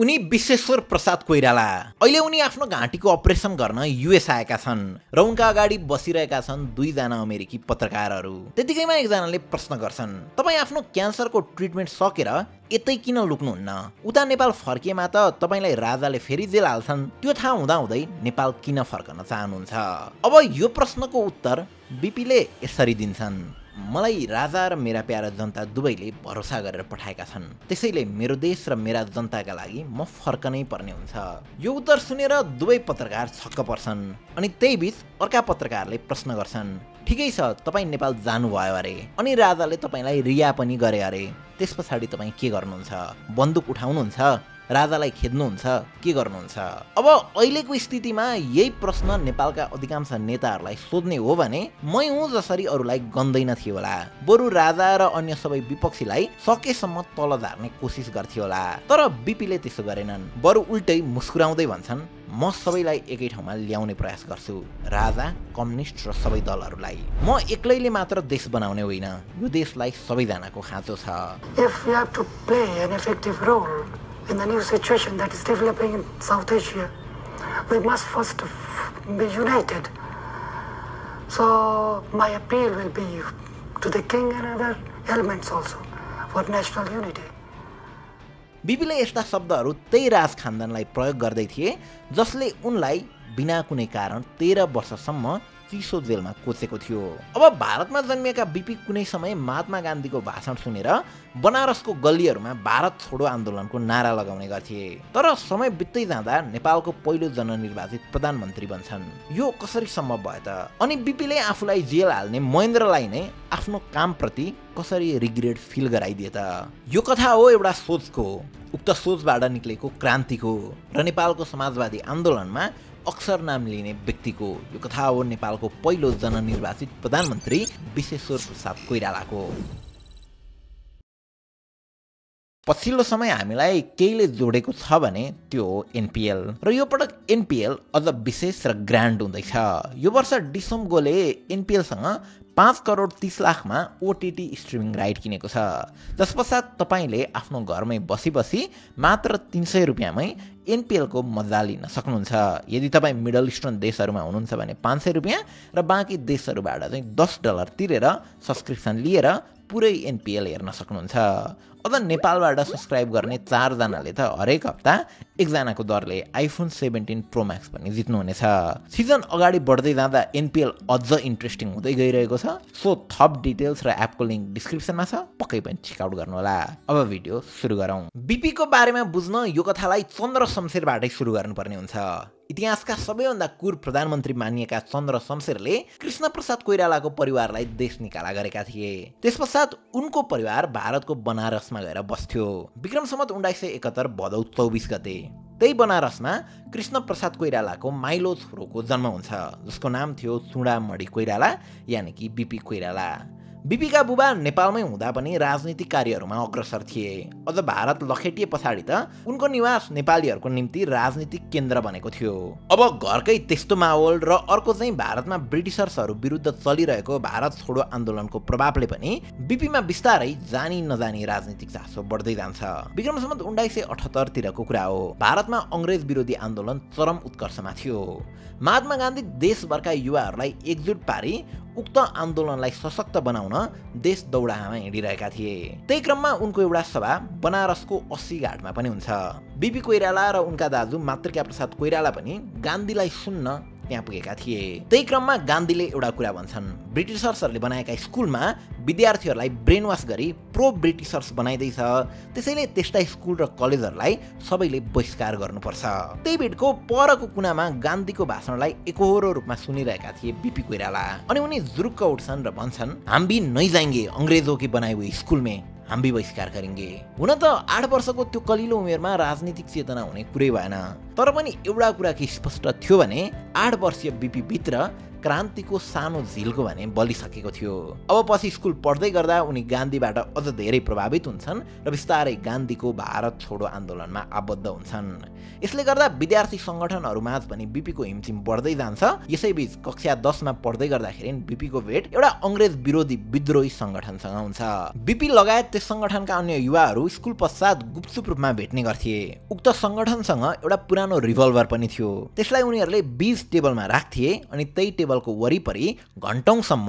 उनी विश्वेश्वर प्रसाद कोइराला अहिले उनी आफ्नो घाँटीको अपरेसन गर्न युएस आएका छन् र उनका अगाडि बसिरहेका छन् दुईजना अमेरिकी पत्रकारहरू। त्यतिकैमा एकजनाले प्रश्न गर्छन्, तपाईँ आफ्नो क्यान्सरको ट्रिटमेन्ट सकेर यतै किन लुक्नुहुन्न? उता नेपाल फर्किएमा त तपाईँलाई राजाले फेरि जेल हाल्छन्। त्यो थाहा हुँदाहुँदै नेपाल किन फर्कन चाहनुहुन्छ? अब यो प्रश्नको उत्तर बिपीले यसरी दिन्छन्, मलाई राजा र मेरा प्यारा जनता दुवैले भरोसा गरेर पठाएका छन्, त्यसैले मेरो देश र मेरा जनताका लागि म फर्कनै पर्ने हुन्छ। यो उत्तर सुनेर दुवै पत्रकार छक्क पर्छन्। अनि त्यही बीच अर्का पत्रकारले प्रश्न गर्छन्, ठिकै छ, तपाईँ नेपाल जानुभयो अरे, अनि राजाले तपाईँलाई रिहा पनि गरे अरे, त्यस पछाडि तपाईँ के गर्नुहुन्छ? बन्दुक उठाउनुहुन्छ? राजालाई खेद्नुहुन्छ? के गर्नुहुन्छ? अब अहिलेको स्थितिमा यही प्रश्न नेपालका अधिकांश नेताहरूलाई सोध्ने हो भने मै हुँ जसरी अरूलाई गन्दैन थियो होला, बरु राजा र अन्य सबै विपक्षीलाई सकेसम्म तल झार्ने कोसिस गर्थ्यो होला। तर बिपीले त्यसो गरेनन्, बरु उल्टै मुस्कुराउँदै भन्छन्, म सबैलाई एकै ठाउँमा ल्याउने प्रयास गर्छु, राजा, कम्युनिस्ट र सबै दलहरूलाई। म एक्लैले मात्र देश बनाउने होइन, यो देशलाई सबैजनाको खाँचो छ। In the new situation that is developing in South Asia, we must first be united. So my appeal will be to the king and other elements also for national unity. बिपीले यस्ता शब्दहरू त्यही राज खानदानलाई प्रयोग गर्दै थिए जसले उनलाई बिना कुनै कारण 13 वर्षसम्म चिसो जेलमा कोचेको थियो। अब भारतमा जन्मिएका बिपी कुनै समय महात्मा गान्धीको भाषण सुनेर बनारसको गल्लीहरूमा भारत छोडो आन्दोलनको नारा लगाउने गर्थे। तर समय बित्दै जाँदा नेपालको पहिलो जननिर्वाचित प्रधानमन्त्री बन्छन्। यो कसरी सम्भव भयो त? अनि बिपीले आफूलाई जेल हाल्ने महेन्द्रलाई नै आफ्नो कामप्रति कसरी रिग्रेट फिल गराइदिए त? यो कथा हो एउटा सोचको, उक्त सोचबाट निक्लेको क्रान्तिको र नेपालको समाजवादी आन्दोलनमा अक्सर नाम लिने व्यक्तिको। यो कथा हो नेपालको पहिलो जननिर्वाचित प्रधानमन्त्री विश्वेश्वर प्रसाद कोइरालाको। पछिल्लो समय हामीलाई केहीले जोडेको छ भने त्यो हो एनपिएल, र यो पटक एनपिएल अझ विशेष र ग्रान्ड हुँदैछ। यो वर्ष डिसोमगोले एनपिएलसँग 5 करोड 30 लाखमा ओटिटी स्ट्रिमिङ राइट किनेको छ, जसपश्चात तपाईँले आफ्नो घरमै बसी बसी मात्र 300 रुपियाँमै एनपिएलको मजा लिन सक्नुहुन्छ। यदि तपाईँ मिडल इस्टर्न देशहरूमा हुनुहुन्छ भने 500 रुपियाँ र बाँकी देशहरूबाट चाहिँ $10 तिरेर सब्सक्रिप्सन लिएर पुरै एनपिएल हेर्न सक्नुहुन्छ। अझ नेपालबाट सब्सक्राइब गर्ने 4 जनाले त हरेक हप्ता एकजनाको दरले आइफोन 17 प्रो म्याक्स पनि जित्नुहुनेछ। सिजन अगाडि बढ्दै जाँदा एनपिएल अझ इन्ट्रेस्टिङ हुँदै गइरहेको छ। सो थप डिटेल्स र एपको लिङ्क डिस्क्रिप्सनमा छ, पक्कै पनि चेकआउट गर्नु होला। अब भिडियो सुरु गरौँ। बिपीको बारेमा बुझ्न यो कथालाई चन्द्र शमशेरबाटै सुरु गर्नुपर्ने हुन्छ। इतिहासका सबैभन्दा कुर प्रधानमन्त्री मानिएका चन्द्र शमशेरले कृष्ण प्रसाद कोइरालाको परिवारलाई देश निकाला गरेका थिए। त्यसपश्चात उनको परिवार भारतको बनारसमा गएर बस्थ्यो। विक्रम सम्वत 1971 भदौ 24 गते त्यही बनारसमा कृष्ण प्रसाद कोइरालाको माइलो छोरोको जन्म हुन्छ, जसको नाम थियो चुडामणि कोइराला, यानि कि बिपी कोइराला। बिपीका बुबा नेपालमै हुँदा पनि राजनीतिक कार्यहरूमा अग्रसर थिए। अझ भारत लखेटिए पछाडि त उनको निवास नेपालीहरूको निम्ति राजनीतिक केन्द्र बनेको थियो। अब घरकै त्यस्तो माहौल र अर्को चाहिँ भारतमा ब्रिटिसर्सहरू विरुद्ध चलिरहेको भारत छोडो आन्दोलनको प्रभावले पनि बिपीमा बिस्तारै जानी नजानी राजनीतिक चासो बढ्दै जान्छ। विक्रम सम्वत 1978 तिरको कुरा हो। भारतमा अङ्ग्रेज विरोधी आन्दोलन चरम उत्कर्षमा थियो। महात्मा गान्धी देशभरका युवाहरूलाई एकजुट पारी उक्त आन्दोलनलाई सशक्त बनाउन देश दौडाहामा हिँडिरहेका थिए। त्यही क्रममा उनको एउटा सभा बनारसको 80 घाटमा पनि हुन्छ। बिपी कोइराला र उनका दाजु मातृका प्रसाद कोइराला पनि गान्धीलाई सुन्न त्यहाँ पुगेका थिए। त्यही क्रममा गान्धीले एउटा कुरा भन्छन्, ब्रिटिसर्सहरूले बनाएका स्कुलमा विद्यार्थीहरूलाई ब्रेन वास गरी प्रो ब्रिटिसर्स बनाइँदैछ, त्यसैले त्यस्ता स्कुल र कलेजहरूलाई सबैले बहिष्कार गर्नुपर्छ। त्यही भेटको परको कुनामा गान्धीको भाषणलाई एकहोरो रूपमा सुनिरहेका थिए बिपी कोइराला। अनि उनी जुरुक्क उठ्छन् र भन्छन्, हम भी नहीं जाएंगे अंग्रेजों की बनाए हुए स्कुल में, हम भी बहिष्कार करेंगे। हुन त 8 वर्षको त्यो कलिलो उमेरमा राजनीतिक चेतना हुने कुरै भएन। तर पनि एउटा कुरा के स्पष्ट थियो भने 8 वर्षीय बिपी भित्र क्रान्तिको सानो झिल्को भने बलिसकेको थियो। अब पछि स्कुल पढ्दै गर्दा उनी गान्धीबाट अझ धेरै प्रभावित हुन्छन् र बिस्तारै गान्धीको भारत छोडो आन्दोलनमा आबद्ध हुन्छन्। यसले गर्दा विद्यार्थी सङ्गठनहरूमाझ पनि बीपीको हिमचिम बढ्दै जान्छ। यसैबीच कक्षा 10 मा पढ्दै गर्दाखेरि बीपीको भेट एउटा अङ्ग्रेज विरोधी विद्रोही सङ्गठनसँग हुन्छ। बीपी लगायत त्यस सङ्गठनका अन्य युवाहरू स्कुल पश्चात गुपचुप रूपमा भेट्ने गर्थे। उक्त सङ्गठनसँग एउटा पुरानो रिभल्भर पनि थियो। त्यसलाई उनीहरूले बीज टेबलमा राख्थे अनि त्यही टेबलको वरिपरि घण्टौँसम्म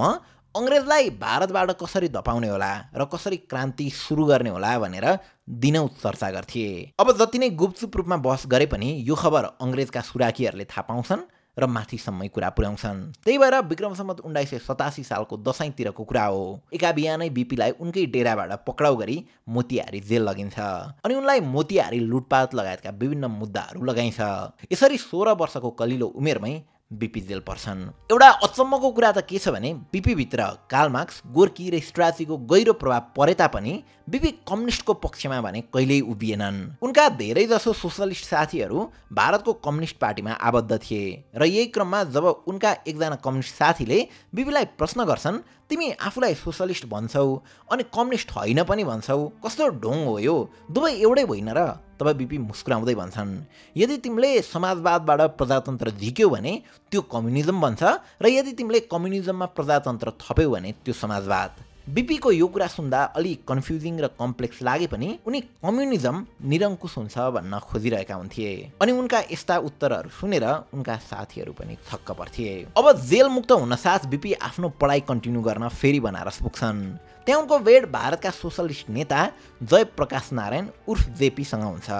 अङ्ग्रेजलाई भारतबाट कसरी धपाउने होला र कसरी क्रान्ति सुरु गर्ने होला भनेर दिनौँ चर्चा गर्थे। अब जति नै गुपचुप रूपमा बहस गरे पनि यो खबर अङ्ग्रेजका सुराकीहरूले थाहा पाउँछन् र माथिसम्मै कुरा पुर्याउँछन्। त्यही भएर विक्रम सम्वत 1987 सालको दशैंतिरको कुरा हो। एका बिहानै बीपीलाई उनकै डेराबाट पक्राउ गरी मोतिहारी जेल लगिन्छ अनि उनलाई मोतिहारी लुटपाट लगायतका विभिन्न मुद्दाहरू लगाइन्छ। यसरी 16 वर्षको कलिलो उमेरमै बीपी जेल पर्छन्। एउटा अचम्मको कुरा त के छ भने बीपी भित्र कार्ल मार्क्स, गोर्की र स्ट्राचीको गहिरो प्रभाव परे तापनि बीपी कम्युनिस्टको पक्षमा भने कहिल्यै उभिएनन्। उनका धेरै जसो सोशलिस्ट साथीहरू भारतको कम्युनिस्ट पार्टीमा आबद्ध थिए र यही क्रममा जब उनका एकजना कम्युनिस्ट साथीले बीपीलाई प्रश्न गर्छन्, तिमी आफूलाई सोशलिस्ट भन्छौ अनि कम्युनिस्ट होइन पनि भन्छौ, कस्तो ढोङ हो यो, दुवै एउटै होइन र? तब बीपी मुस्कुराउँदै भन्छन्, यदि तिमीले समाजवादबाट प्रजातन्त्र झिक्यौ भने त्यो कम्युनिजम बन्छ र यदि तिमीले कम्युनिजममा प्रजातन्त्र थप्यौ भने त्यो समाजवाद। बीपीको यो कुरा सुन्दा अलि कन्फ्युजिङ र कम्प्लेक्स लागे पनि उनी कम्युनिजम निरङ्कुश हुन्छ भन्न खोजिरहेका हुन्थे अनि उनका यस्ता उत्तरहरू सुनेर उनका साथीहरू पनि छक्क पर्थे। अब जेल मुक्त हुन साथ बीपी आफ्नो पढाइ कन्टिन्यू गर्न फेरि बनारस पुग्छन्। त्यहाँ उनको भेट भारतका सोशलिस्ट नेता जयप्रकाश नारायण उर्फ जेपीसँग हुन्छ।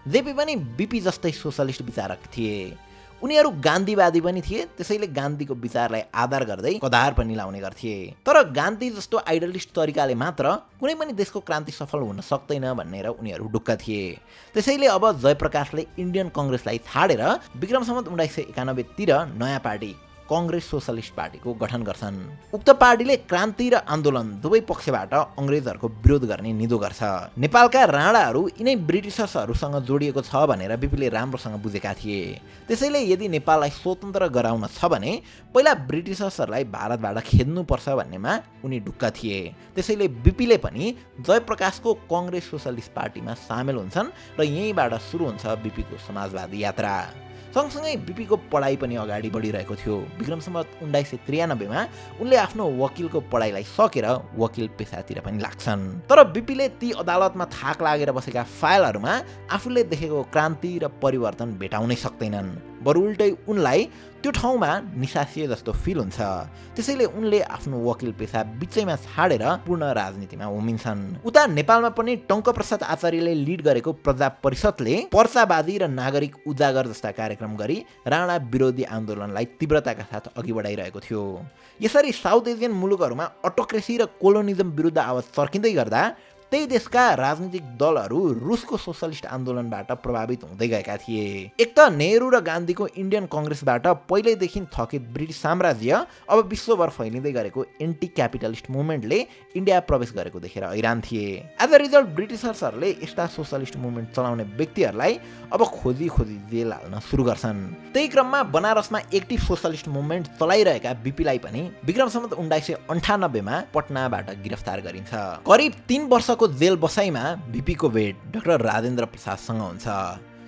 जेपी पनि बीपी जस्तै सोशलिस्ट विचारक थिए। उनीहरू गान्धीवादी पनि थिए, त्यसैले गान्धीको विचारलाई आधार गर्दै कदार पनि लाउने गर्थे। तर गान्धी जस्तो आइडलिस्ट तरिकाले मात्र कुनै पनि देशको क्रान्ति सफल हुन सक्दैन भनेर उनीहरू ढुक्क थिए। त्यसैले अब जयप्रकाशले इन्डियन कङ्ग्रेसलाई छाडेर विक्रम सम्वत 1991 तिर नयाँ पार्टी कङ्ग्रेस सोशलिस्ट पार्टीको गठन गर्छन्। उक्त पार्टीले क्रान्ति र आन्दोलन दुवै पक्षबाट अङ्ग्रेजहरूको विरोध गर्ने निधो गर्छ। नेपालका राणाहरू यिनै ब्रिटिसर्सहरूसँग जोडिएको छ भनेर बीपीले राम्रोसँग बुझेका थिए। त्यसैले यदि नेपाललाई स्वतन्त्र गराउन छ भने पहिला ब्रिटिसर्सहरूलाई भारतबाट खेद्नुपर्छ भन्नेमा उनी ढुक्क थिए। त्यसैले बीपीले पनि जयप्रकाशको कङ्ग्रेस सोशलिस्ट पार्टीमा सामेल हुन्छन् र यहीँबाट सुरु हुन्छ बीपीको समाजवादी यात्रा। सँगसँगै बीपीको पढाइ पनि अगाडि बढिरहेको थियो। विक्रम सम्वत 1993 मा उनले आफ्नो वकिलको पढाइलाई सकेर वकिल पेसातिर पनि लाग्छन्। तर बीपीले ती अदालतमा थाक लागेर बसेका फाइलहरूमा आफूले देखेको क्रान्ति र परिवर्तन भेटाउनै सक्दैनन्। बरु उल्टै उनलाई त्यो ठाउँमा निसासिए जस्तो फिल हुन्छ। त्यसैले उनले आफ्नो वकिल पेसा बिचैमा छाडेर पूर्ण राजनीतिमा उमिन्छन्। उता नेपालमा पनि टङ्कप्रसाद आचार्यले लिड गरेको प्रजा परिषदले पर्चावादी र नागरिक उजागर जस्ता कार्यक्रम गरी राणा विरोधी आन्दोलनलाई तीव्रताका साथ अघि बढाइरहेको थियो। यसरी साउथ एसियन मुलुकहरूमा अटोक्रेसी र कोलोनिजम विरुद्ध आवाज चर्किँदै गर्दा त्यही देशका राजनीतिक दलहरू रुसको सोशलिस्ट आन्दोलनबाट प्रभावित हुँदै गएका थिए। एक त नेहरू र गान्धीको इन्डियन कङ्ग्रेसबाट पहिल्यैदेखि थकित ब्रिटिस साम्राज्य अब विश्वभर फैलिँदै गरेको एन्टी क्यापिटलिस्ट मुभमेन्टले इन्डिया प्रवेश गरेको देखेर हैरान थिए। एज अ रिजल्ट ब्रिटिसर्सहरूले यस्ता सोशलिस्ट मुभमेन्ट चलाउने व्यक्तिहरूलाई अब खोजी जेल हाल्न सुरु गर्छन्। त्यही क्रममा बनारसमा एक्टिभ सोशलिस्ट मुभमेन्ट चलाइरहेका बीपीलाई पनि विक्रम सम्वत 1998 मा पटनाबाट गिरफ्तार गरिन्छ। करिब 3 वर्ष को जेल बसाइमा बीपीको भेट डाक्टर राजेन्द्र प्रसादसँग हुन्छ।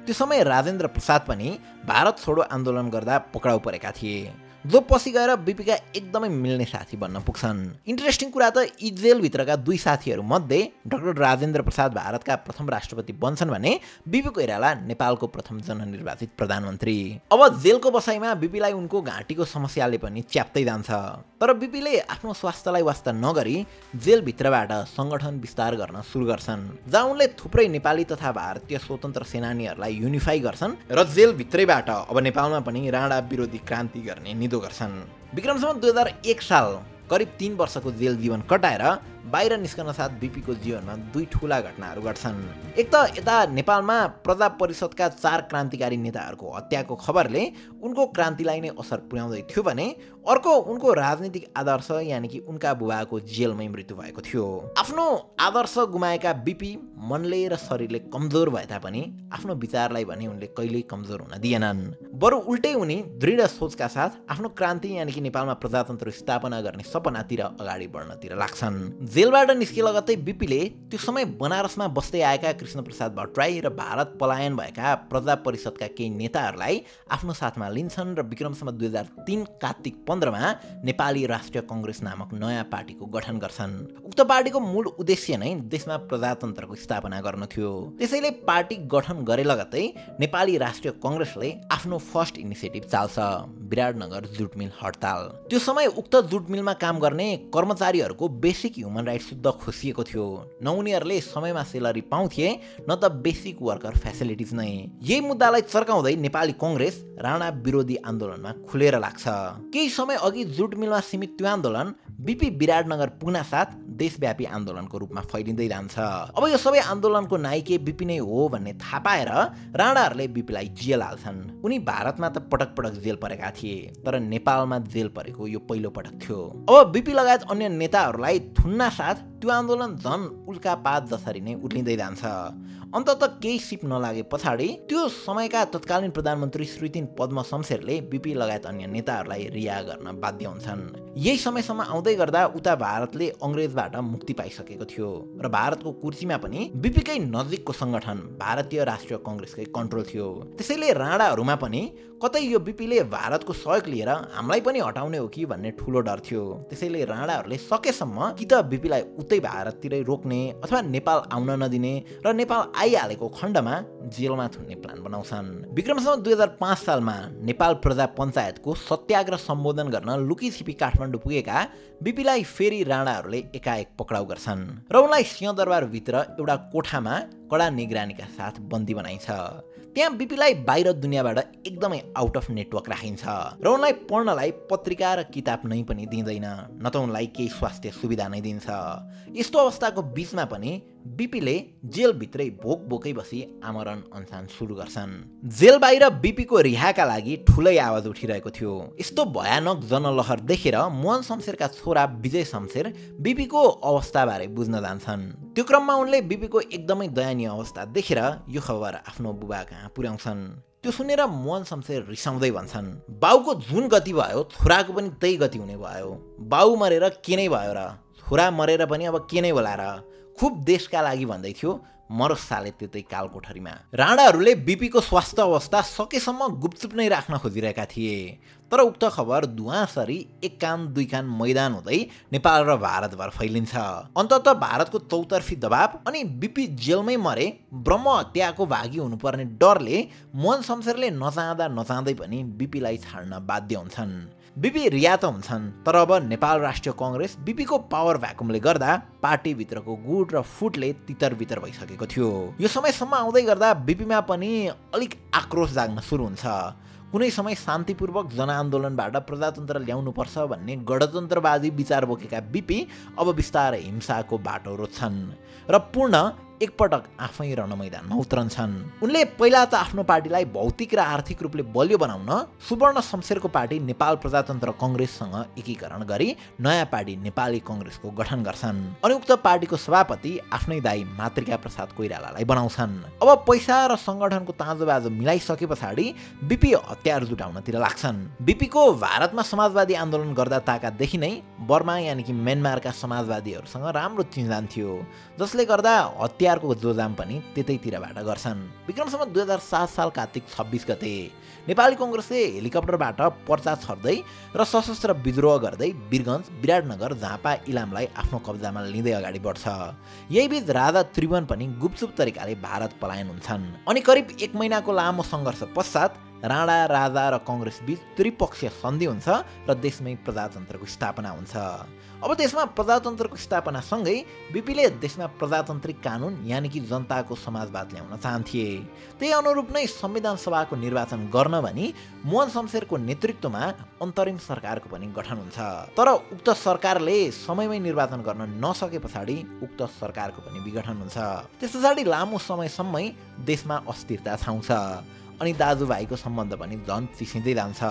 त्यो समय राजेन्द्र प्रसाद पनि भारत छोडो आन्दोलन गर्दा पक्राउ परेका थिए, जो पछि गएर बीपीका एकदमै मिल्ने साथी बन्न पुग्छन्। इन्ट्रेस्टिङ कुरा त यी जेलभित्रका दुई साथीहरू मध्ये डाक्टर राजेन्द्र प्रसाद भारतका प्रथम राष्ट्रपति बन्छन् भने बीपी कोइराला नेपालको प्रथम जननिर्वाचित प्रधानमन्त्री। अब जेलको बसाइमा बीपीलाई उनको घाँटीको समस्याले पनि च्याप्दै जान्छ। तर बीपीले आफ्नो स्वास्थ्यलाई वास्ता नगरी जेलभित्रबाट सङ्गठन विस्तार गर्न सुरु गर्छन्, जहाँ उनले थुप्रै नेपाली तथा भारतीय स्वतन्त्र सेनानीहरूलाई युनिफाई गर्छन् र जेलभित्रैबाट अब नेपालमा पनि राणा विरोधी क्रान्ति गर्ने निधो गर्छन्। विक्रम सम्वत 2001 साल करिब 3 वर्षको जेल जीवन कटाएर बाहिर निस्कन साथ बीपीको जीवनमा दुई ठूला घटनाहरू घट्छन्। एक त यता नेपालमा प्रजा परिषदका 4 क्रान्तिकारी नेताहरूको हत्याको खबरले उनको क्रान्तिलाई नै असर पुर्याउँदै थियो भने अर्को उनको राजनीतिक आदर्श यानि कि उनका बुबाको जेलमै मृत्यु भएको थियो। आफ्नो आदर्श गुमाएका बीपी मनले र शरीरले कमजोर भए तापनि आफ्नो विचारलाई भने उनले कहिल्यै कमजोर हुन दिएनन्। बरु उल्टै उनी दृढ सोचका साथ आफ्नो क्रान्ति यानि कि नेपालमा प्रजातन्त्र स्थापना गर्ने सपनातिर अगाडि बढ्नतिर लाग्छन्। जेलबाट निस्के लगत्तै बीपीले त्यो समय बनारसमा बस्दै आएका कृष्णप्रसाद भट्टराई र भारत पलायन भएका प्रजा परिषदका केही नेताहरूलाई आफ्नो साथमा लिन्छन् र विक्रमसम्म 2003 कार्तिक 15 मा नेपाली राष्ट्रिय कांग्रेस नामक नयाँ पार्टीको गठन गर्छन्। उक्त पार्टीको मूल उद्देश्य नै देशमा प्रजातन्त्रको स्थापना गर्नु थियो। त्यसैले पार्टी गठन गरे लगत्तै नेपाली राष्ट्रिय कांग्रेसले आफ्नो फर्स्ट इनिसिएटिभ चाल्छ, विराटनगर जुट मिल हडताल। त्यो समय उक्त जुट मिलमा काम गर्ने कर्मचारीहरूको बेसिक ह्युमन राइट्स शुद्ध खोसिएको थियो। न उनीहरूले समयमा सेलरी पाउँथे न त बेसिक वर्कर फेसिलिटिज नै। यही मुद्दालाई चर्काउँदै नेपाली कांग्रेस राणा विरोधी आन्दोलनमा खुलेर लाग्छ। केही समय अघि जुट मिलमा सीमित त्यो आन्दोलन बीपी विराटनगर पुग्न साथ देशव्यापी आन्दोलनको रूपमा फैलिँदै जान्छ। अब यो सबै आन्दोलनको नायिके बीपी नै हो भन्ने थाहा पाएर राणाहरूले बीपीलाई जेल हाल्छन्। उनी भारतमा त पटक पटक जेल परेका थिए, तर नेपालमा जेल परेको यो पहिलो पटक थियो। अब बीपी लगायत अन्य नेताहरूलाई थुन्न साथ त्यो आन्दोलन झन् उल्का पात जसरी नै उर्लिँदै जान्छ। अन्ततः केही सिप नलागे पछाडि त्यो समयका तत्कालीन प्रधानमन्त्री श्रीतिन पद्म शमशेरले बीपी लगायत अन्य नेताहरूलाई रिहा गर्न बाध्य हुन्छन्। यही समयसम्म आउँदै गर्दा उता भारतले अंग्रेजबाट मुक्ति पाइसकेको थियो र भारतको कुर्सीमा पनि बीपीकै नजिकको संगठन भारतीय राष्ट्रिय कांग्रेसकै कन्ट्रोल थियो। त्यसैले राणाहरूमा पनि कतै यो बीपीले भारतको सहयोग लिएर हामीलाई पनि हटाउने हो कि भन्ने ठूलो डर थियो। त्यसैले राणाहरूले सकेसम्म कि त बीपीलाई उतै भारततिरै रोक्ने अथवा नेपाल आउन नदिने र नेपाल आइहालेको खण्डमा जेलमा थुन्ने प्लान बनाउँछन्। विक्रमसम्म 2005 सालमा नेपाल प्रजा पञ्चायतको सत्याग्रह सम्बोधन गर्न लुकीछिपी काठमाडौँ पुगेका बीपीलाई फेरि राणाहरूले एकाएक पक्राउ गर्छन् र उनलाई सिंहदरबारभित्र एउटा कोठामा कडा निगरानीका साथ बन्दी बनाइन्छ। त्यहाँ बीपीलाई बाहिर दुनियाँबाट एकदमै आउट अफ नेटवर्क राखिन्छ र उनलाई पढ्नलाई पत्रिका र किताब नै पनि दिँदैन, न त उनलाई केही स्वास्थ्य सुविधा नै दिन्छ। यस्तो अवस्थाको बीचमा पनि बीपीले जेलभित्रै भोक भोकै बसी आमरण अनसन सुरु गर्छन्। जेल बाहिर बीपीको रिहाका लागि ठुलै आवाज उठिरहेको थियो। यस्तो भयानक जनलहर देखेर मोहन शमशेरका छोरा विजय शमशेर बीपीको अवस्थाबारे बुझ्न जान्छन्। त्यो क्रममा उनले बीपीको एकदमै दयनीय अवस्था देखेर यो खबर आफ्नो बुबा कहाँ पुर्याउँछन्। त्यो सुनेर मोहन शमशेर रिसाउँदै भन्छन्, बाउको जुन गति भयो छोराको पनि त्यही गति हुने भयो। बाउ मरेर के नै भयो र, छोरा मरेर पनि अब के नै होला र, खुब देशका लागि भन्दै थियो, मरोस् साले त्यतै कालकोठरीमा। राणाहरूले बीपीको स्वास्थ्य अवस्था सकेसम्म गुपचुप नै राख्न खोजिरहेका थिए, तर उक्त खबर धुवाँसरी एक कान दुई कान मैदान हुँदै नेपाल र भारतभर फैलिन्छ। अन्ततः भारतको चौतर्फी दबाव अनि बीपी जेलमै मरे ब्रह्म हत्याको भागी हुनुपर्ने डरले मोहन शमशेरले नचाहँदै पनि बीपीलाई छाड्न बाध्य हुन्छन्। बीपी रिहा त हुन्छन्, तर अब नेपाल राष्ट्रिय कांग्रेस बीपीको पावर भ्याकुमले गर्दा पार्टीभित्रको गुड र फुटले तितर बितर भइसकेको थियो। यो समयसम्म आउँदै गर्दा बीपीमा पनि अलिक आक्रोश जाग्न सुरु हुन्छ। कुनै समय शान्तिपूर्वक जनआन्दोलनबाट प्रजातन्त्र ल्याउनुपर्छ भन्ने गणतन्त्रवादी विचार बोकेका बीपी अब बिस्तारै हिंसाको बाटो रोज्छन् र पूर्ण एकपटक आफै रणमैदानमा उत्रन्छन्। उनले पहिला त आफ्नो पार्टीलाई भौतिक र आर्थिक रूपले बलियो बनाउन सुवर्ण शमशेरको पार्टी नेपाल प्रजातन्त्र कांग्रेससँग एकीकरण गरी नयाँ पार्टी नेपाली कांग्रेसको गठन गर्छन् अनि उक्त पार्टीको सभापति आफ्नै दाइ मातृका प्रसाद कोइरालालाई बनाउँछन्। अब पैसा र संगठनको ताजोबाजो मिलाइसके पछाडि बीपी हतियार जुटाउनतिर लाग्छन्। बीपीको भारतमा समाजवादी आन्दोलन गर्दा ताकादेखि नै बर्मा यानि कि म्यानमारका समाजवादीहरूसँग राम्रो चिन्जान थियो, जसले गर्दा हतियारको जोजाम पनि त्यतैतिरबाट गर्छन्। विक्रमसम्म 2007 साल कार्तिक 26 गते नेपाली कांग्रेसले हेलिकप्टरबाट पर्चा छर्दै र सशस्त्र विद्रोह गर्दै वीरगञ्ज, विराटनगर, झापा, इलामलाई आफ्नो कब्जामा लिँदै अगाडि बढ्छ। यही बीच राजा त्रिभुवन पनि गुपचुप तरिकाले भारत पलायन हुन्छन् अनि करिब 1 महिनाको लामो सङ्घर्ष पश्चात राणा राजा र कांग्रेस बीच त्रिपक्षीय सन्धि हुन्छ र देशमै प्रजातन्त्रको स्थापना हुन्छ। अब देशमा प्रजातन्त्रको स्थापना सँगै बीपीले देशमा प्रजातान्त्रिक कानुन यानि कि जनताको समाजवाद ल्याउन चाहन्थे। त्यही अनुरूप नै संविधान सभाको निर्वाचन गर्न भनी मोहन शमशेरको नेतृत्वमा अन्तरिम सरकारको पनि गठन हुन्छ। तर उक्त सरकारले समयमै निर्वाचन गर्न नसके पछाडि उक्त सरकारको पनि विघटन हुन्छ। त्यस पछाडि लामो समयसम्मै देशमा अस्थिरता छाउँछ अनि दाजुभाइको सम्बन्ध पनि झन् चिसिँदै जान्छ।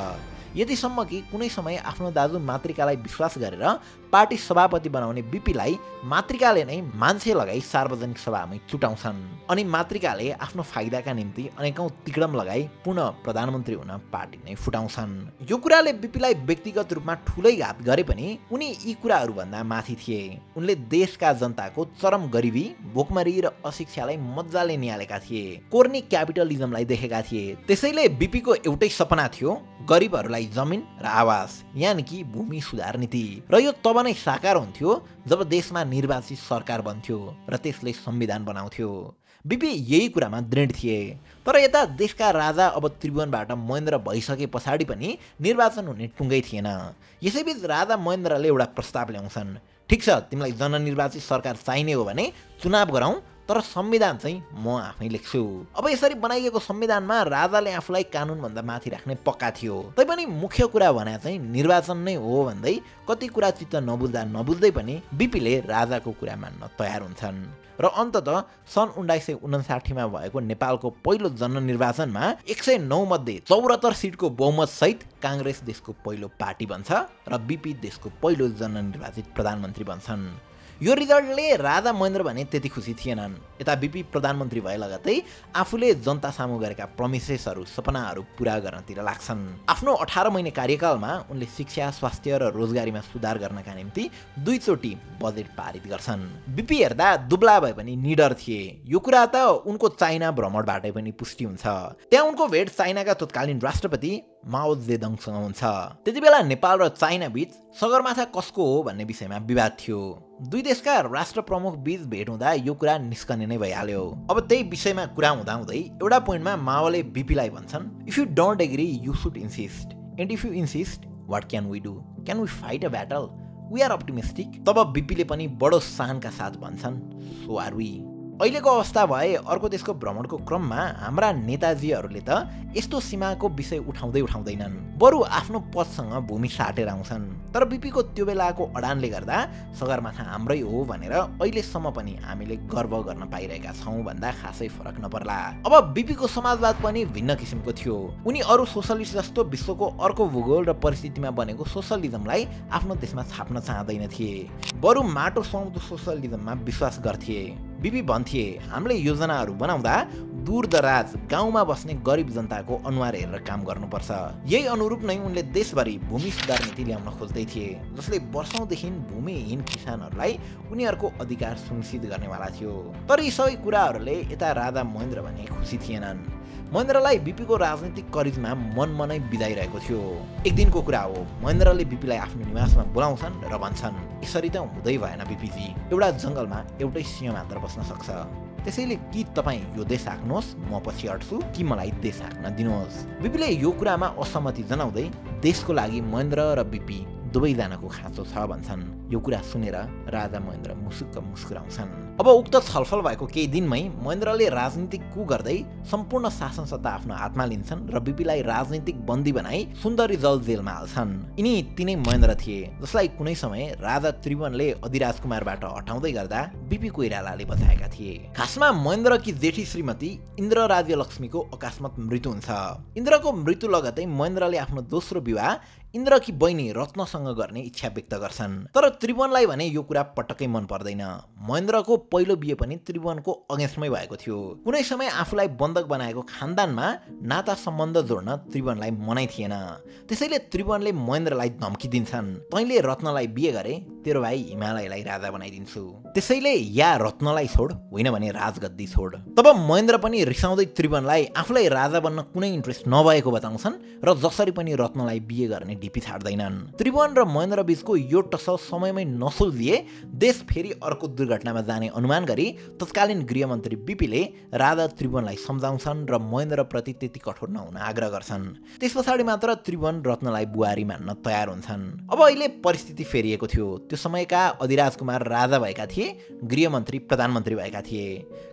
यतिसम्म कि कुनै समय आफ्नो दाजु मातृकालाई विश्वास गरेर पार्टी सभापति बनाउने बीपीलाई मातृकाले नै मान्छे लगाई सार्वजनिक सभामै चुटाउँछन् अनि मातृकाले आफ्नो फाइदाका निम्ति अनेकौं तिक्रम लगाई पुनः प्रधानमन्त्री हुन पार्टी नै फुटाउँछन्। यो कुराले बीपीलाई व्यक्तिगत रूपमा ठुलै घात गरे पनि उनी यी कुराहरूभन्दा माथि थिए। उनले देशका जनताको चरम गरिबी, भोकमरी र अशिक्षालाई मज्जाले निहालेका थिए, कोर्नी क्यापिटलिजमलाई देखेका थिए। त्यसैले बीपीको एउटै सपना थियो, गरिबहरूलाई जमिन र आवास यानि कि भूमि सुधार नीति। र यो तब नै साकार हुन्थ्यो जब देशमा निर्वाचित सरकार बन्थ्यो र त्यसले संविधान बनाउँथ्यो। बीपी यही कुरामा दृढ थिए। तर यता देशका राजा अब त्रिभुवनबाट महेन्द्र भइसके पछाडि पनि निर्वाचन हुने टुङ्गै थिएन। यसैबीच राजा महेन्द्रले एउटा प्रस्ताव ल्याउँछन्, ठिक छ, तिमीलाई जननिर्वाचित सरकार चाहिने हो भने चुनाव गराउँ, तर संविधान चाहिँ म आफै लेख्छु। अब यसरी बनाइएको संविधानमा राजाले आफूलाई कानुनभन्दा माथि राख्ने पक्का थियो। तैपनि मुख्य कुरा भने चाहिँ निर्वाचन नै हो भन्दै कति कुरा चित्त नबुझ्दै पनि बीपीले राजाको कुरा मान्न तयार हुन्छन् र अन्ततः सन् 1959 मा भएको नेपालको पहिलो जननिर्वाचनमा 109 मध्ये 74 सिटको बहुमत सहित कांग्रेस देशको पहिलो पार्टी बन्छ र बीपी देशको पहिलो जननिर्वाचित प्रधानमन्त्री बन्छन्। यो रिजल्टले राजा महेन्द्र भने त्यति खुसी थिएनन्। यता बीपी प्रधानमन्त्री भए लगतै आफूले जनता सामु गरेका प्रमिसेसहरू, सपनाहरू पूरा गर्नतिर लाग्छन्। आफ्नो 18 महिने कार्यकालमा उनले शिक्षा, स्वास्थ्य र रोजगारीमा सुधार गर्नका निम्ति 2 चोटि बजेट पारित गर्छन्। बीपी हेर्दा दुब्ला भए पनि निडर थिए। यो कुरा त उनको चाइना भ्रमणबाटै पनि पुष्टि हुन्छ। त्यहाँ उनको भेट चाइनाका तत्कालीन राष्ट्रपति माओ जेडङसँग हुन्छ। त्यतिबेला नेपाल र चाइना बीच सगरमाथा कसको हो भन्ने विषयमा विवाद थियो। दुई देशका राष्ट्र प्रमुख बीच भेट हुँदा यो कुरा निस्कने नै भइहाल्यो। अब त्यही विषयमा कुरा हुँदाहुँदै एउटा पोइन्टमा माओले बीपीलाई भन्छन्, if you don't agree you should insist, and if you insist what can we do, can we fight a battle, we are optimistic. तब बीपीले पनि बडो शानका साथ भन्छन्, सो आर वी। अहिलेको अवस्था भए अर्को देशको भ्रमणको क्रममा हाम्रा नेताजीहरूले त यस्तो सीमाको विषय उठाउँदैनन्, बरु आफ्नो पदसँग भूमि साटेर आउँछन्। तर बीपीको त्यो बेलाको अडानले गर्दा सगरमाथा हाम्रै हो भनेर अहिलेसम्म पनि हामीले गर्व गर्न पाइरहेका छौँ भन्दा खासै फरक नपर्ला। अब बीपीको समाजवाद पनि भिन्न किसिमको थियो। उनी अरू सोसलिस्ट जस्तो विश्वको अर्को भूगोल र परिस्थितिमा बनेको सोसलिजमलाई आफ्नो देशमा छाप्न चाहँदैन थिए, बरु माटो सुहाउँदो सोसलिजममा विश्वास गर्थे। बीपी भन्थे, हामीले योजनाहरू बनाउँदा दूरदराज गाउँमा बस्ने गरिब जनताको अनुहार हेरेर काम गर्नुपर्छ। यही अनुरूप नै उनले देशभरि भूमि सुधार नीति ल्याउन खोज्दै थिए, जसले वर्षौंदेखि भूमिहीन किसानहरूलाई उनीहरूको अधिकार सुनिश्चित गर्नेवाला थियो। तर यी सबै कुराहरूले यता राजा महेन्द्र भने खुसी थिएनन्। महेन्द्रलाई बीपीको राजनीतिक करिजमा मनमनै बिदाइरहेको थियो। एक दिनको कुरा हो, महेन्द्रले बीपीलाई आफ्नो निवासमा बोलाउँछन् र भन्छन्, यसरी त हुँदै भएन बीपीजी, एउटा जङ्गलमा एउटै सिंह मात्र बस्न सक्छ। त्यसैले कि तपाईँ यो देश हाँक्नुहोस्, म पछि हट्छु, कि मलाई देश हाँक्न दिनुहोस्। बीपीले यो कुरामा असहमति जनाउँदै देशको लागि महेन्द्र र बीपी दुवैजनाको खाँचो छ भन्छन्। यो कुरा सुनेर राजा महेन्द्र मुसुक्क मुस्कुराउँछन्। अब उक्त छलफल भएको केही दिनमै महेन्द्रले राजनीतिक कु गर्दै सम्पूर्ण शासन सत्ता आफ्नो हातमा लिन्छन् र बीपीलाई राजनीतिक बन्दी बनाई सुन्दरी जल जेलमा हाल्छन्। यिनी तिनै महेन्द्र थिए जसलाई कुनै समय राजा त्रिभुवनले अधिराजकुमारबाट हटाउँदै गर्दा बीपी कोइरालाले बचाएका थिए। खासमा महेन्द्रकी जेठी श्रीमती इन्द्र राज्यलक्ष्मीको अकस्मात मृत्यु हुन्छ। इन्द्रको मृत्यु लगतै महेन्द्रले आफ्नो दोस्रो विवाह इन्द्रकी बहिनी रत्नसँग गर्ने इच्छा व्यक्त गर्छन्। तर त्रिभुवनलाई भने यो कुरा पटक्कै मन पर्दैन। महेन्द्रको पहिलो बिहे पनि त्रिभुवनको अगेन्स्टमै भएको थियो। कुनै समय आफूलाई बन्धक बनाएको खानदानमा नाता सम्बन्ध जोड्न त्रिभुवनलाई मनाइ थिएन। त्यसैले त्रिभुवनले महेन्द्रलाई धम्की दिन्छन्, तैँले रत्नलाई बिहे गरे तेरो भाइ हिमालयलाई राजा बनाइदिन्छु, त्यसैले या रत्नलाई छोड होइन भने राजगद्दी छोड। तब महेन्द्र पनि रिसाउँदै त्रिभुवनलाई आफूलाई राजा बन्न कुनै इन्ट्रेस्ट नभएको बताउँछन् र जसरी पनि रत्नलाई बिहे गर्ने ढिपी छाड्दैनन्। त्रिभुवन र महेन्द्र बीचको यो टसल समयमै नसुल्झिए देश फेरि अर्को दुर्घटनामा जाने अनुमान गरी तत्कालीन गृहमन्त्री बीपीले राजा त्रिभुवनलाई सम्झाउँछन् र महेन्द्रप्रति त्यति कठोर नहुन आग्रह गर्छन्। त्यस पछाडि मात्र त्रिभुवन रत्नलाई बुहारी मान्न तयार हुन्छन्। अब अहिले परिस्थिति फेरिएको थियो। त्यो समयका अधिराज कुमार राजा भएका थिए, गृहमन्त्री प्रधानमन्त्री भएका थिए।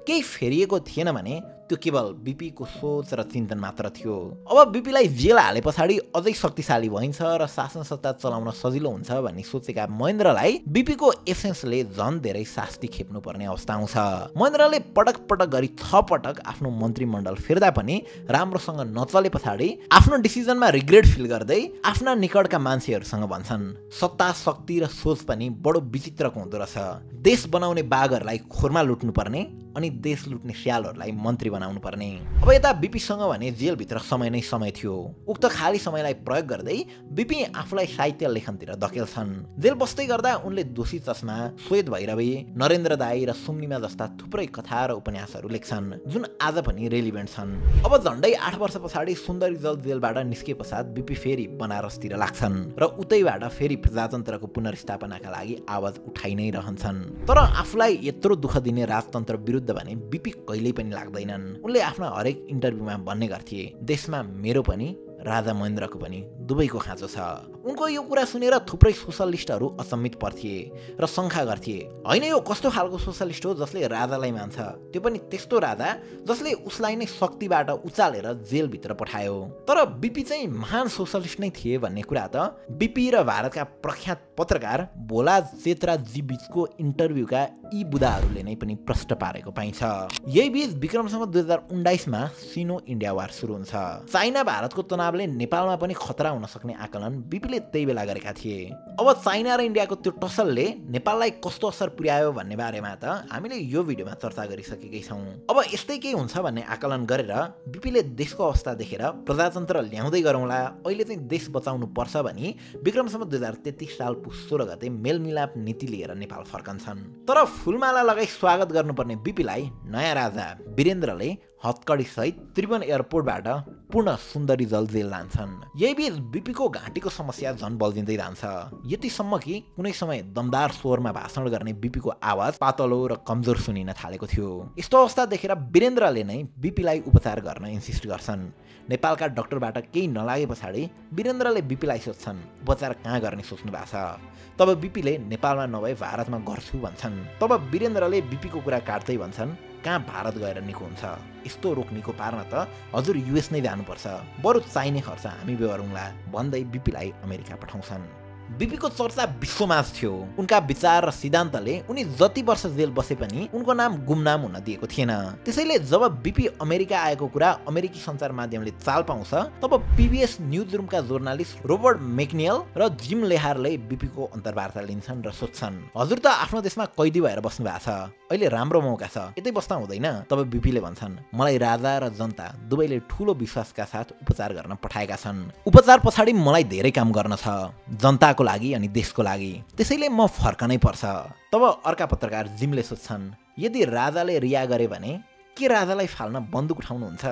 केही फेरिएको थिएन भने त्यो केवल बीपीको सोच र चिन्तन मात्र थियो। अब बीपीलाई जेल हाले पछाडि अझै शक्तिशाली भइन्छ र शासन सत्ता चलाउन सजिलो हुन्छ भन्ने सोचेका महेन्द्रलाई बीपीको एसेन्सले झन् धेरै शास्ति खेप्नुपर्ने अवस्था आउँछ। महेन्द्रले पटक पटक गरी 6 पटक आफ्नो मन्त्रीमण्डल फेर्दा पनि राम्रोसँग नचले पछाडि आफ्नो डिसिजनमा रिग्रेट फिल गर्दै आफ्ना निकटका मान्छेहरूसँग भन्छन्, सत्ता शक्ति र सोच पनि बडो विचित्रको हुँदो रहेछ। देश बनाउने बाघहरूलाई खोरमा लुट्नुपर्ने अनि देश लुट्ने स्यालहरूलाई मन्त्री बनाउनु पर्ने। अब यता बीपीसँग भने जेलभित्र समय नै समय थियो। उक्त खाली समयलाई प्रयोग गर्दै बीपी आफूलाई साहित्य लेखनतिर धकेल्छन्। जेल बस्दै गर्दा उनले दोषी चस्मा, श्वेत भैरवी, नरेन्द्र दाई र सुम्निमा जस्ता थुप्रै कथा र उपन्यासहरू लेख्छन् जुन आज पनि रेलिभेन्ट छन्। अब झन्डै 8 वर्ष पछाडि सुन्दरी जल जेलबाट निस्के पश्चात बीपी फेरि बनारसतिर लाग्छन् र उतैबाट फेरि प्रजातन्त्रको पुनर्स्थापनाका लागि आवाज उठाइ नै रहन्छन्। तर आफूलाई यत्रो दुःख दिने राजतन्त्र विरुद्ध भने बीपी कहिल्यै पनि लाग्दैनन्। उनले आफ्ना हरेक इन्टरभ्यूमा भन्ने गर्थे, देशमा मेरो पनि राजा महेन्द्रको पनि दुवैको खाँचो छ। उनको यो कुरा सुनेर थुप्रै सोसलिस्टहरू अचम्मित पर्थे र शङ्का गर्थे, होइन यो कस्तो खालको सोसलिस्ट हो जसले राजालाई मान्छ, त्यो पनि त्यस्तो राजा जसले उसलाई नै शक्तिबाट उचालेर जेलभित्र पठायो। तर बीपी चाहिँ महान सोसलिस्ट नै थिए भन्ने कुरा त बीपी र भारतका प्रख्यात पत्रकार भोला चेत्राजी बीचको इन्टरभ्यूका यी बुदाहरूले नै पनि प्रष्ट पारेको पाइन्छ। यही बीच विक्रमसँग 2019 मा सिनो इन्डिया वार सुरु हुन्छ। चाइना भारतको तनावले नेपालमा पनि खतरा हुन सक्ने आकलन बीपीले त्यही बेला गरेका थिए। अब चाइना र इन्डियाको त्यो टसलले नेपाललाई कस्तो असर पुर्यायो भन्ने बारेमा त हामीले यो भिडियोमा चर्चा गरिसकेकै छौँ। अब यस्तै केही हुन्छ भन्ने आकलन गरेर बीपीले देशको अवस्था देखेर प्रजातन्त्र ल्याउँदै गरौँला, अहिले चाहिँ देश बचाउनु पर्छ भनी विक्रमसँग 2033 साल पुस 16 गते मेलमिलाप नीति लिएर नेपाल फर्कन्छन्। तर फुलमाला लगाई स्वागत गर्नुपर्ने बीपीलाई नयाँ राजा वीरेन्द्रले हत्कडी सहित त्रिभुवन एयरपोर्टबाट पुनः सुन्दरी जल जेल लान्छन्। यही बीच बीपीको घाँटीको समस्या झन् बल्झिँदै जान्छ, यतिसम्म कि कुनै समय दमदार स्वरमा भाषण गर्ने बीपीको आवाज पातलो र कमजोर सुनिन थालेको थियो। यस्तो अवस्था देखेर वीरेन्द्रले नै बीपीलाई उपचार गर्न इन्सिस्ट गर्छन्। नेपालका डाक्टरबाट केही नलागे पछाडि वीरेन्द्रले बीपीलाई सोध्छन्, उपचार कहाँ गर्ने सोच्नु भएको छ? तब बीपीले नेपालमा नभए भारतमा गर्छु भन्छन्। तब वीरेन्द्रले बीपीको कुरा काट्दै भन्छन्, कहाँ भारत गएर निको हुन्छ, यस्तो रोग निको पार्न त हजुर युएस नै जानुपर्छ, बरु चाहिने खर्च हामी बेहोरौँला भन्दै बीपीलाई अमेरिका पठाउँछन्। बीपीको चर्चा विश्वमाझ थियो। उनका विचार र सिद्धान्तले उनी जति वर्ष जेल बसे पनि उनको नाम गुमनाम हुन दिएको थिएन। त्यसैले जब बीपी अमेरिका आएको कुरा अमेरिकी सञ्चार माध्यमले चाल पाउँछ तब पीबीएस न्युज रुमका जर्नलिस्ट रोबर्ट मेक्नियल र जिम लेहारले बीपीको अन्तर्वार्ता लिन्छन् र सोध्छन्, हजुर त आफ्नो देशमा कैदी भएर बस्नु भएको छ, अहिले राम्रो मौका छ, यतै बस्दा हुँदैन? तब बीपीले भन्छन्, मलाई राजा र जनता दुवैले ठूलो विश्वासका साथ उपचार गर्न पठाएका छन्। उपचार पछाडि मलाई धेरै काम गर्न छ, जनताको लागि अनि देशको लागि, त्यसैले म फर्कनै पर्छ। तब अर्का पत्रकार जिमले सोध्छन्, यदि राजाले रिहा गरे भने के राजालाई फाल्न बन्दुक उठाउनुहुन्छ?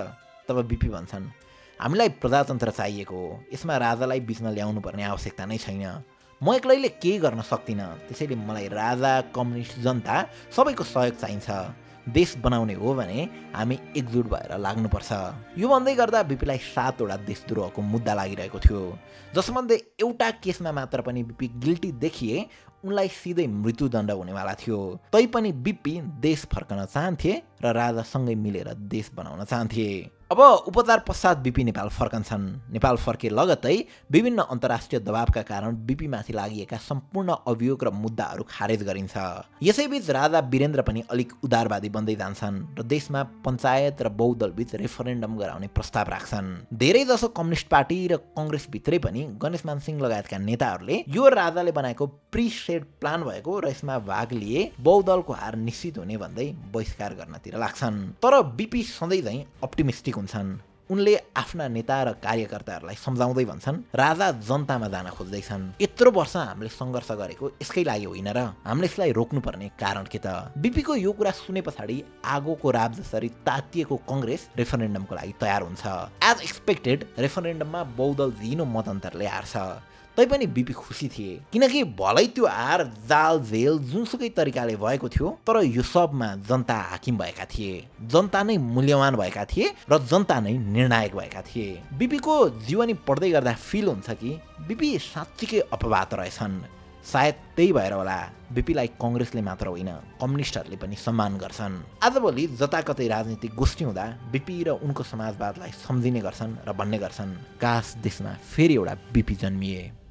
तब बीपी भन्छन्, हामीलाई प्रजातन्त्र चाहिएको हो, यसमा राजालाई बिचमा ल्याउनु पर्ने आवश्यकता नै छैन, म एक्लैले केही गर्न सक्दिनँ, त्यसैले मलाई राजा, कम्युनिस्ट, जनता सबैको सहयोग चाहिन्छ। देश बनाउने हो भने हामी एकजुट भएर लाग्नुपर्छ। यो भन्दै गर्दा बीपीलाई 7 वटा देशद्रोहको मुद्दा लागिरहेको थियो, जसमध्ये एउटा केसमा मात्र पनि बीपी गिल्टी देखिए उनलाई सिधै मृत्युदण्ड हुनेवाला थियो। तैपनि बीपी देश फर्कन चाहन्थे र राजासँगै मिलेर देश बनाउन चाहन्थे। अब उपचार पश्चात बीपी नेपाल फर्कन्छन्। नेपाल फर्के लगत्तै विभिन्न अन्तर्राष्ट्रिय दबावका कारण बीपीमाथि लागिएका सम्पूर्ण अभियोग र मुद्दाहरू खारेज गरिन्छ। यसैबीच राजा वीरेन्द्र पनि अलिक उदारवादी बन्दै जान्छन् र देशमा पञ्चायत र बहुदलबीच रेफरेन्डम गराउने प्रस्ताव राख्छन्। धेरै जसो कम्युनिस्ट पार्टी र कङ्ग्रेस भित्रै पनि गणेशमान सिंह लगायतका नेताहरूले यो राजाले बनाएको प्रिसेट प्लान भएको र यसमा भाग लिए बहुदलको हार निश्चित हुने भन्दै बहिष्कार गर्नतिर लाग्छन्। तर बीपी सधैँ झैँ अप्टिमिस्टिक हुन्छन्। उनले आफ्ना नेता र कार्यकर्ताहरूलाई सम्झाउँदै भन्छन् राजा जनतामा जान खोज्दैछन्। यत्रो वर्ष हामीले सङ्घर्ष गरेको यसकै लागि होइन र हामीले यसलाई रोक्नुपर्ने कारण के त। बीपीको यो कुरा सुने पछाडि आगोको राप जसरी तातिएको कङ्ग्रेस रेफरेन्डमको लागि तयार हुन्छ। एज एक्सपेक्टेड रेफरेन्डममा बहुदल दिनो मतअन्तरले हार्छ। तैपनि बीपी खुसी थिए किनकि भलै त्यो हार जाल झेल जुनसुकै तरिकाले भएको थियो तर यो सबमा जनता हाकिम भएका थिए, जनता नै मूल्यवान भएका थिए र जनता नै निर्णायक भएका थिए। बीपीको जीवनी पढ्दै गर्दा फिल हुन्छ कि बीपी साँच्चीकै अपवाद रहेछन्। सायद त्यही भएर होला बीपीलाई कङ्ग्रेसले मात्र होइन कम्युनिस्टहरूले पनि सम्मान गर्छन्। आजभोलि जताकतै राजनीतिक गोष्ठी हुँदा बीपी र उनको समाजवादलाई सम्झिने गर्छन् र भन्ने गर्छन् काश देशमा फेरि एउटा बीपी जन्मिए।